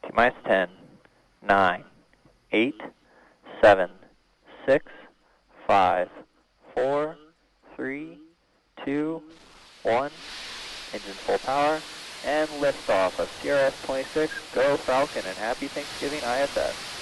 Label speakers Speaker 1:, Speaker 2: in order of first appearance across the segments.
Speaker 1: T-minus 10, 9, 8, 7, 6, 5, 4, 3, 2, 1. Engine full power, and liftoff of CRS-26. Go Falcon, and happy Thanksgiving, ISS.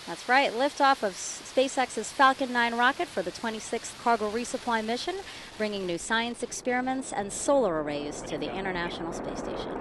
Speaker 2: That's right, liftoff of SpaceX's Falcon 9 rocket for the 26th cargo resupply mission, bringing new science experiments and solar arrays to the International Space Station.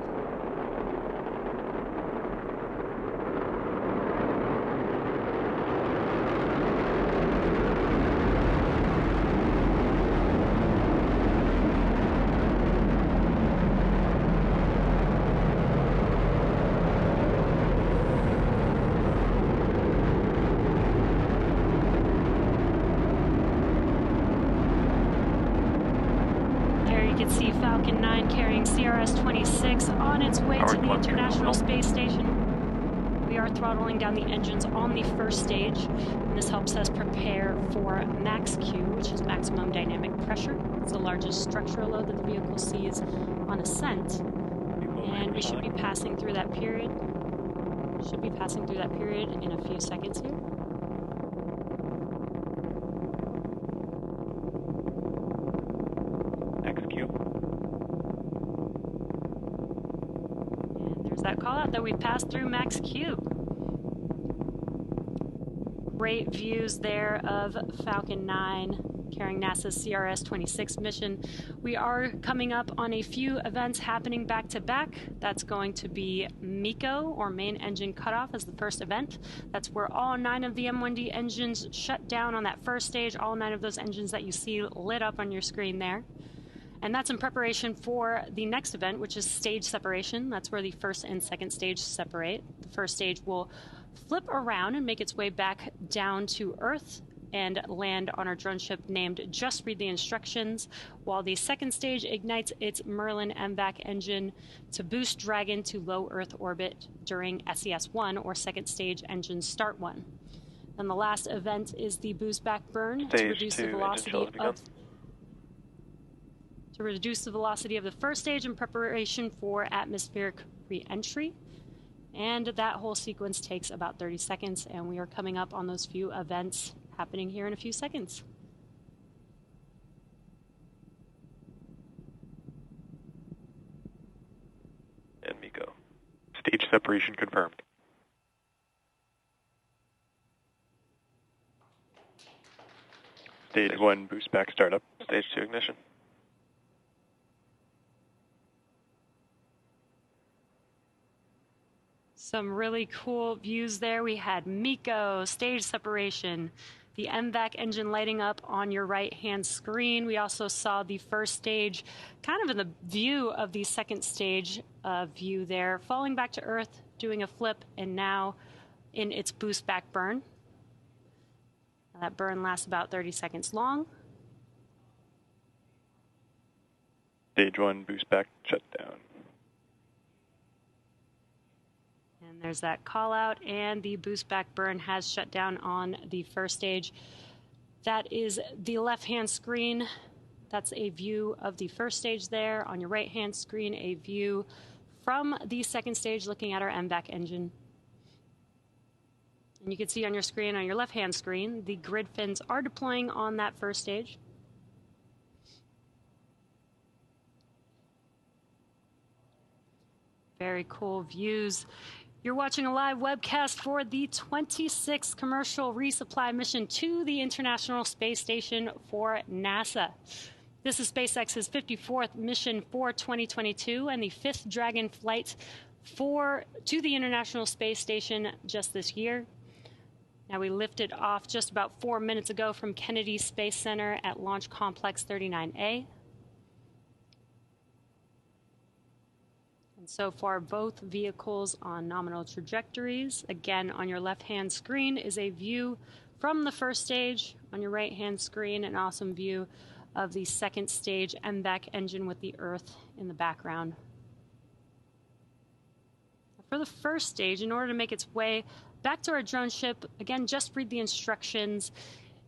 Speaker 3: You can see Falcon 9 carrying CRS-26 on its way to the International Space Station. We are throttling down the engines on the first stage, and this helps us prepare for max Q, which is maximum dynamic pressure. It's the largest structural load that the vehicle sees on ascent, and we should be passing through that period. In a few seconds here. That call out that we passed through max Q. Great views there of Falcon 9 carrying NASA's CRS-26 mission. We are coming up on a few events happening back to back. That's going to be MECO, or main engine cutoff, as the first event. That's where all 9 of the M1D engines shut down on that first stage, all 9 of those engines that you see lit up on your screen there. And that's in preparation for the next event, which is stage separation. That's where the first and second stage separate. The first stage will flip around and make its way back down to Earth and land on our drone ship named Just Read the Instructions, while the second stage ignites its Merlin MVAC engine to boost Dragon to low Earth orbit during SES-1, or second stage engine start 1. And the last event is the boost back burn to reduce the velocity of the first stage in preparation for atmospheric re-entry. And that whole sequence takes about 30 seconds, and we are coming up on those few events happening here in a few seconds.
Speaker 4: And MECO. Stage separation confirmed. Stage 1 boost back startup. Stage 2 ignition.
Speaker 3: Some really cool views there. We had MECO, stage separation, the MVAC engine lighting up on your right-hand screen. We also saw the first stage kind of in the view of the second stage view there, falling back to Earth, doing a flip, and now in its boost back burn. That burn lasts about 30 seconds long.
Speaker 4: Stage 1 boost back shutdown.
Speaker 3: And there's that call out, and the boost back burn has shut down on the first stage. That is the left-hand screen. That's a view of the first stage there. On your right-hand screen, a view from the second stage looking at our MVAC engine. And you can see on your screen, on your left-hand screen, the grid fins are deploying on that first stage. Very cool views. You're watching a live webcast for the 26th commercial resupply mission to the International Space Station for NASA. This is SpaceX's 54th mission for 2022 and the 5th Dragon flight to the International Space Station just this year. Now, we lifted off just about 4 minutes ago from Kennedy Space Center at Launch Complex 39A. And so far, both vehicles on nominal trajectories. Again, on your left-hand screen is a view from the first stage. On your right-hand screen, an awesome view of the second stage MVAC engine with the Earth in the background. For the first stage, in order to make its way back to our drone ship, again, just read the instructions.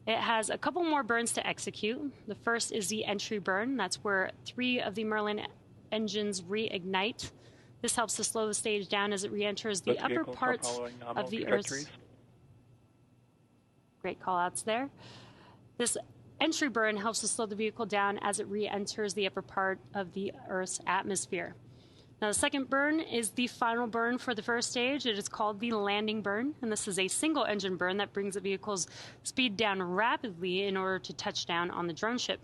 Speaker 3: It has a couple more burns to execute. The first is the entry burn. That's where 3 of the Merlin engines reignite. This helps to slow the stage down as it re-enters the upper parts of the Earth's. Great call-outs there. This entry burn helps to slow the vehicle down as it re-enters the upper part of the Earth's atmosphere. Now, the second burn is the final burn for the first stage. It is called the landing burn, and this is a single engine burn that brings the vehicle's speed down rapidly in order to touch down on the drone ship.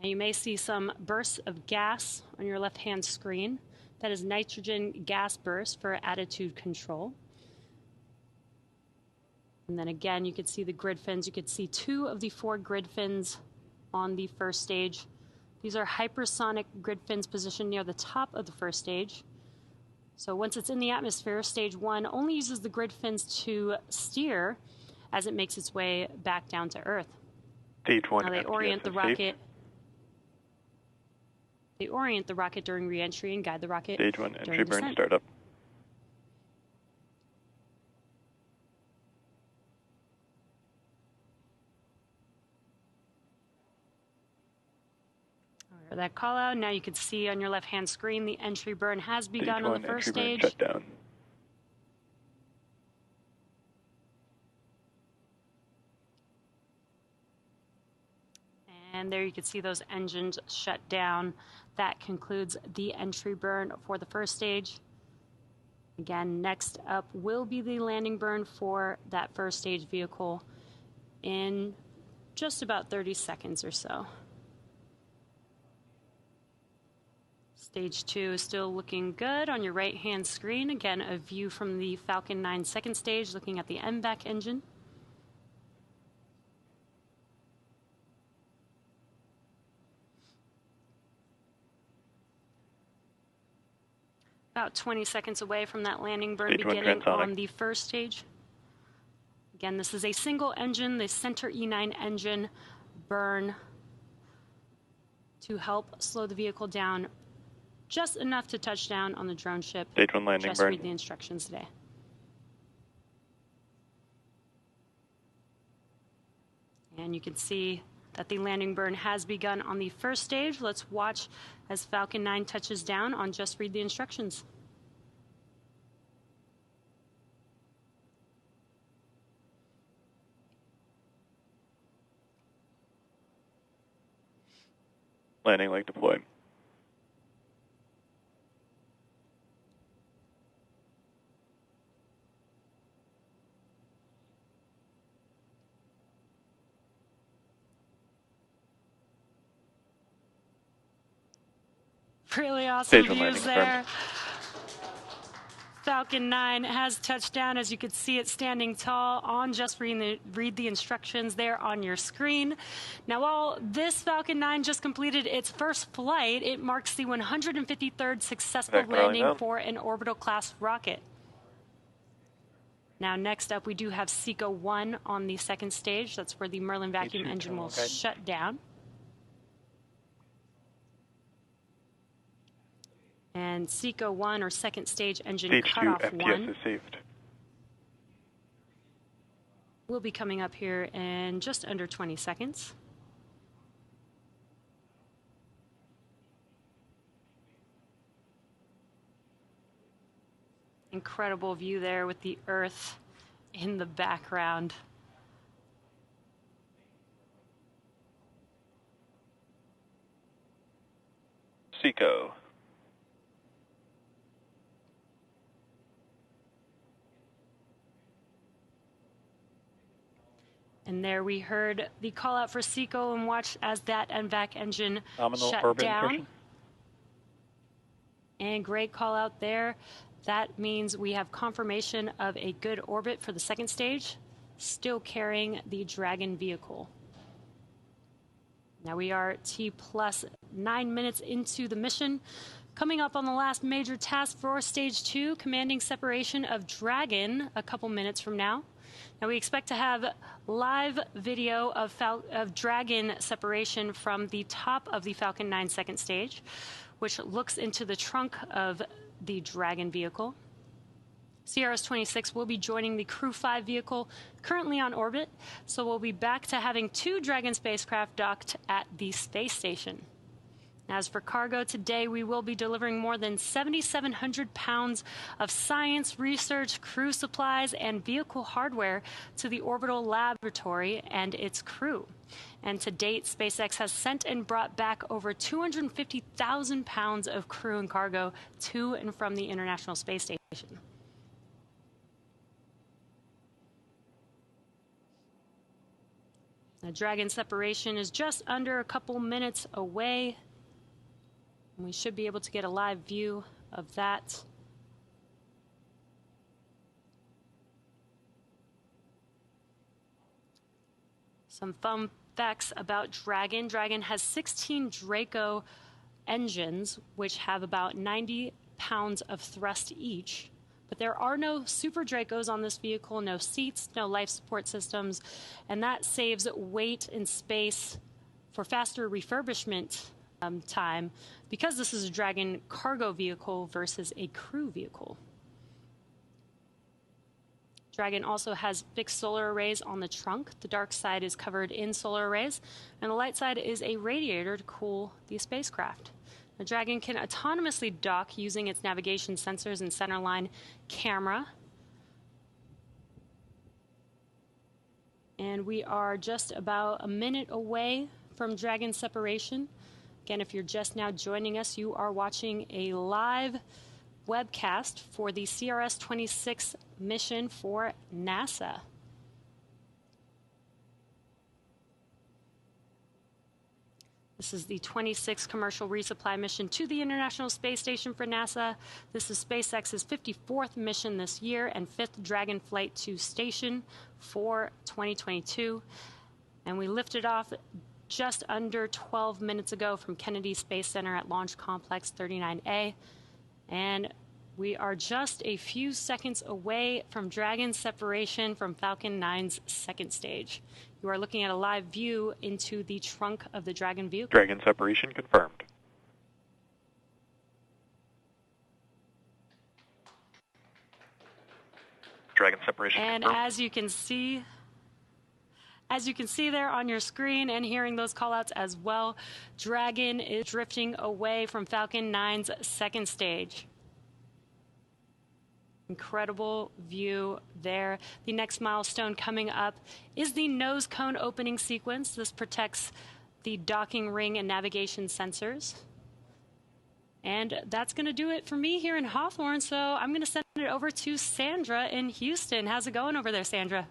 Speaker 3: Now, you may see some bursts of gas on your left-hand screen. That is nitrogen gas burst for attitude control. And then again, you could see the grid fins. You could see 2 of the 4 grid fins on the first stage. These are hypersonic grid fins positioned near the top of the first stage. So once it's in the atmosphere, stage 1 only uses the grid fins to steer as it makes its way back down to Earth.
Speaker 4: Stage 1.
Speaker 3: Now they orient the rocket. They orient the rocket during re-entry and guide the rocket.
Speaker 4: Stage 1 entry
Speaker 3: during
Speaker 4: burn
Speaker 3: descent.
Speaker 4: startup.
Speaker 3: For that call out, now you can see on your left-hand screen the entry burn has begun on the first stage.
Speaker 4: Shut down.
Speaker 3: And there you can see those engines shut down. That concludes the entry burn for the first stage. Again, next up will be the landing burn for that first stage vehicle in just about 30 seconds or so. Stage 2 is still looking good on your right-hand screen. Again, a view from the Falcon 9 second stage looking at the MVAC engine. About 20 seconds away from that landing burn beginning on the first stage. Again, this is a single engine, the Center E9 engine burn to help slow the vehicle down just enough to touch down on the drone ship.
Speaker 4: Stage 1 landing
Speaker 3: just
Speaker 4: burn.
Speaker 3: read the instructions today. And you can see that the landing burn has begun on the first stage. Let's watch as Falcon 9 touches down on just read the instructions.
Speaker 4: Landing leg deployed.
Speaker 3: Really awesome
Speaker 4: Stage 1
Speaker 3: views
Speaker 4: landing
Speaker 3: there. Falcon 9 has touched down, as you can see it standing tall on just read the instructions there on your screen. Now, while this Falcon 9 just completed its first flight, it marks the 153rd successful landing for an orbital class rocket. Now, next up, we do have SECO 1 on the second stage. That's where the Merlin vacuum engine will shut down. And SECO 1, or second stage engine cutoff 1,
Speaker 4: FPS is saved.
Speaker 3: will be coming up here in just under 20 seconds. Incredible view there with the Earth in the background.
Speaker 4: SECO.
Speaker 3: And there we heard the call out for SECO and watched as that MVAC engine
Speaker 4: Nominal
Speaker 3: shut
Speaker 4: orbit
Speaker 3: down.
Speaker 4: insertion.
Speaker 3: And great call out there. That means we have confirmation of a good orbit for the second stage, still carrying the Dragon vehicle. Now we are T plus 9 minutes into the mission. Coming up on the last major task for stage 2, commanding separation of Dragon a couple minutes from now. Now we expect to have live video of Dragon separation from the top of the Falcon 9 second stage, which looks into the trunk of the Dragon vehicle. CRS-26 will be joining the Crew 5 vehicle currently on orbit, so we'll be back to having 2 Dragon spacecraft docked at the space station. As for cargo, today we will be delivering more than 7,700 pounds of science, research, crew supplies, and vehicle hardware to the orbital laboratory and its crew. And to date, SpaceX has sent and brought back over 250,000 pounds of crew and cargo to and from the International Space Station. The Dragon separation is just under a couple minutes away. And we should be able to get a live view of that. Some fun facts about Dragon. Dragon has 16 Draco engines, which have about 90 pounds of thrust each. But there are no Super Dracos on this vehicle, no seats, no life support systems, and that saves weight and space for faster refurbishment time, because this is a Dragon cargo vehicle versus a crew vehicle. Dragon also has fixed solar arrays on the trunk. The dark side is covered in solar arrays, and the light side is a radiator to cool the spacecraft. The Dragon can autonomously dock using its navigation sensors and centerline camera. And we are just about a minute away from Dragon separation. Again, if you're just now joining us, you are watching a live webcast for the CRS-26 mission for NASA. This is the 26th commercial resupply mission to the International Space Station for NASA. This is SpaceX's 54th mission this year and 5th Dragon flight to station for 2022. And we lifted off just under 12 minutes ago from Kennedy Space Center at Launch Complex 39A. And we are just a few seconds away from Dragon separation from Falcon 9's second stage. You are looking at a live view into the trunk of the Dragon vehicle.
Speaker 4: Dragon separation confirmed. Dragon separation
Speaker 3: and
Speaker 4: confirmed.
Speaker 3: As you can see there on your screen and hearing those callouts as well, Dragon is drifting away from Falcon 9's second stage. Incredible view there. The next milestone coming up is the nose cone opening sequence. This protects the docking ring and navigation sensors. And that's going to do it for me here in Hawthorne, so I'm going to send it over to Sandra in Houston. How's it going over there, Sandra?